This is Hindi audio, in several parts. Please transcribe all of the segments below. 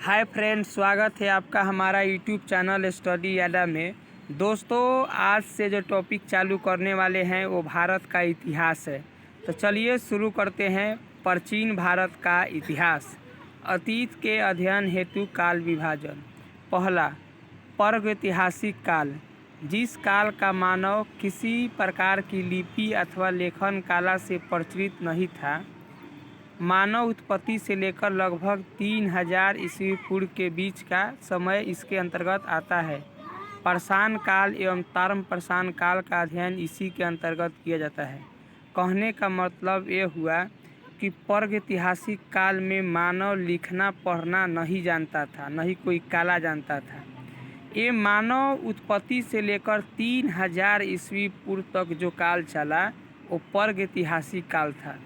हाय फ्रेंड्स, स्वागत है आपका हमारा यूट्यूब चैनल स्टडी याडा में। दोस्तों, आज से जो टॉपिक चालू करने वाले हैं वो भारत का इतिहास है। तो चलिए शुरू करते हैं। प्राचीन भारत का इतिहास। अतीत के अध्ययन हेतु काल विभाजन। पहला, प्रागैतिहासिक काल। जिस काल का मानव किसी प्रकार की लिपि अथवा लेखन कला से परिचित नहीं था। मानव उत्पत्ति से लेकर लगभग 3000 ईस्वी पूर्व के बीच का समय इसके अंतर्गत आता है। पाषाण काल एवं ताम्र पाषाण काल का अध्ययन इसी के अंतर्गत किया जाता है। कहने का मतलब ये हुआ कि प्रागैतिहासिक काल में मानव लिखना पढ़ना नहीं जानता था, नहीं कोई कला जानता था। ये मानव उत्पत्ति से लेकर 3000 ईस्वी पूर्व तक जो काल चला वो प्रागैतिहासिक काल था।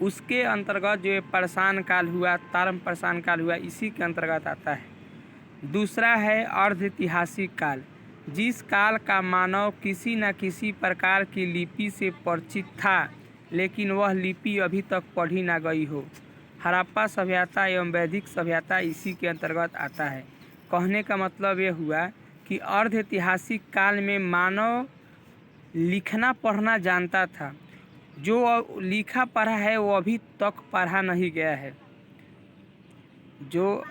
उसके अंतर्गत जो पाषाण काल हुआ, ताम्र पाषाण काल हुआ, इसी के अंतर्गत आता है। दूसरा है अर्धैतिहासिक काल। जिस काल का मानव किसी न किसी प्रकार की लिपि से परिचित था लेकिन वह लिपि अभी तक पढ़ी ना गई हो। हड़प्पा सभ्यता एवं वैदिक सभ्यता इसी के अंतर्गत आता है। कहने का मतलब ये हुआ कि अर्धैतिहासिक काल में मानव लिखना पढ़ना जानता था। जो लिखा पढ़ा है वो अभी तक पढ़ा नहीं गया है। जो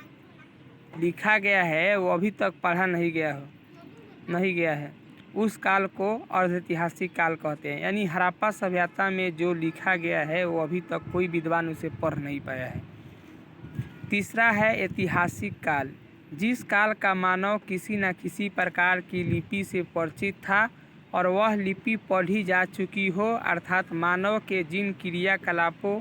लिखा गया है वो अभी तक पढ़ा नहीं गया है। उस काल को अर्धैतिहासिक काल कहते हैं। यानी हड़प्पा सभ्यता में जो लिखा गया है वो अभी तक कोई विद्वान उसे पढ़ नहीं पाया है। तीसरा है ऐतिहासिक काल। जिस काल का मानव किसी न किसी प्रकार की लिपि से परिचित था और वह लिपि पढ़ी जा चुकी हो, अर्थात मानव के जिन क्रियाकलापों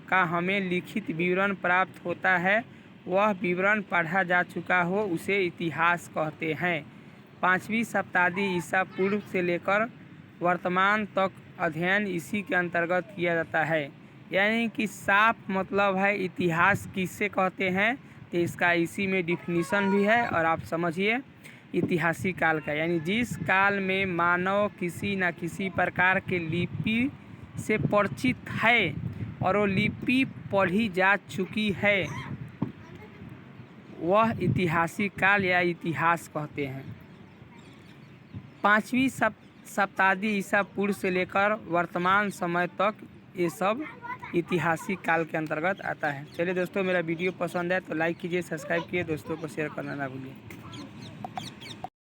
का हमें लिखित विवरण प्राप्त होता है वह विवरण पढ़ा जा चुका हो, उसे इतिहास कहते हैं। 5वीं शताब्दी ईसा पूर्व से लेकर वर्तमान तक अध्ययन इसी के अंतर्गत किया जाता है। यानी कि साफ मतलब है इतिहास किससे कहते हैं, तो इसका इसी में डिफिनीशन भी है और आप समझिए ऐतिहासिक काल का। यानी जिस काल में मानव किसी न किसी प्रकार के लिपि से परिचित है और वो लिपि पढ़ी जा चुकी है वह ऐतिहासिक काल या इतिहास कहते हैं। 5वीं शताब्दी ईसा पूर्व से लेकर वर्तमान समय तक ये सब ऐतिहासिक काल के अंतर्गत आता है। चलिए दोस्तों, मेरा वीडियो पसंद है तो लाइक कीजिए, सब्सक्राइब कीजिए, दोस्तों को शेयर करना ना भूलिए।